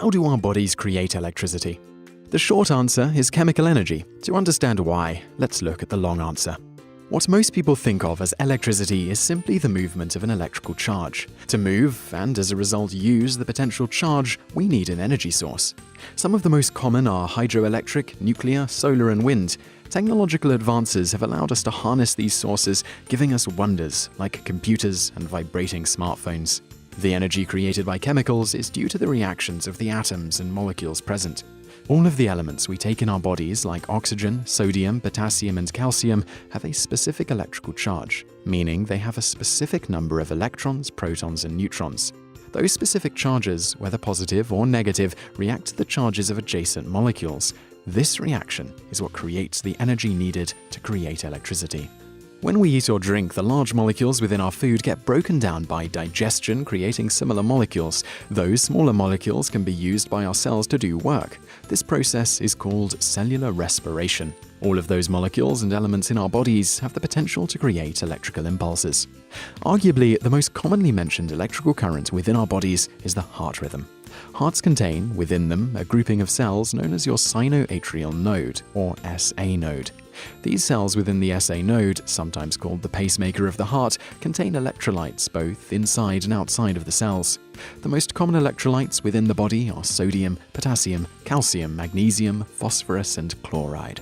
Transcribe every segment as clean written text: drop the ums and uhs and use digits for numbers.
How do our bodies create electricity? The short answer is chemical energy. To understand why, let's look at the long answer. What most people think of as electricity is simply the movement of an electrical charge. To move, and as a result use the potential charge, we need an energy source. Some of the most common are hydroelectric, nuclear, solar and wind. Technological advances have allowed us to harness these sources, giving us wonders like computers and vibrating smartphones. The energy created by chemicals is due to the reactions of the atoms and molecules present. All of the elements we take in our bodies, like oxygen, sodium, potassium, and calcium, have a specific electrical charge, meaning they have a specific number of electrons, protons, and neutrons. Those specific charges, whether positive or negative, react to the charges of adjacent molecules. This reaction is what creates the energy needed to create electricity. When we eat or drink, the large molecules within our food get broken down by digestion, creating similar molecules. Those smaller molecules can be used by our cells to do work. This process is called cellular respiration. All of those molecules and elements in our bodies have the potential to create electrical impulses. Arguably, the most commonly mentioned electrical current within our bodies is the heart rhythm. Hearts contain, within them, a grouping of cells known as your sinoatrial node, or SA node. These cells within the SA node, sometimes called the pacemaker of the heart, contain electrolytes both inside and outside of the cells. The most common electrolytes within the body are sodium, potassium, calcium, magnesium, phosphorus, and chloride.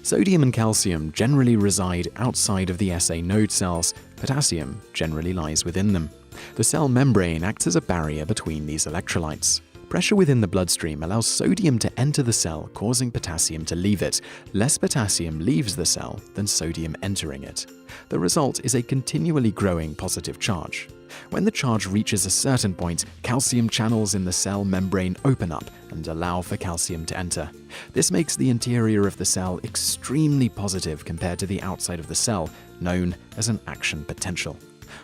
Sodium and calcium generally reside outside of the SA node cells. Potassium generally lies within them. The cell membrane acts as a barrier between these electrolytes. Pressure within the bloodstream allows sodium to enter the cell, causing potassium to leave it. Less potassium leaves the cell than sodium entering it. The result is a continually growing positive charge. When the charge reaches a certain point, calcium channels in the cell membrane open up and allow for calcium to enter. This makes the interior of the cell extremely positive compared to the outside of the cell, known as an action potential.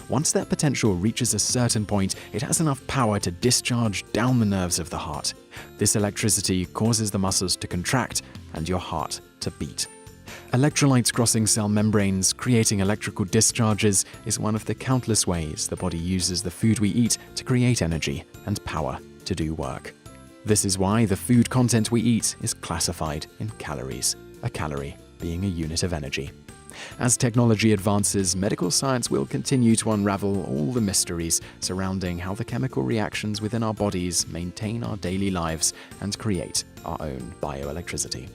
Once that potential reaches a certain point, it has enough power to discharge down the nerves of the heart. This electricity causes the muscles to contract and your heart to beat. Electrolytes crossing cell membranes, creating electrical discharges, is one of the countless ways the body uses the food we eat to create energy and power to do work. This is why the food content we eat is classified in calories, a calorie being a unit of energy. As technology advances, medical science will continue to unravel all the mysteries surrounding how the chemical reactions within our bodies maintain our daily lives and create our own bioelectricity.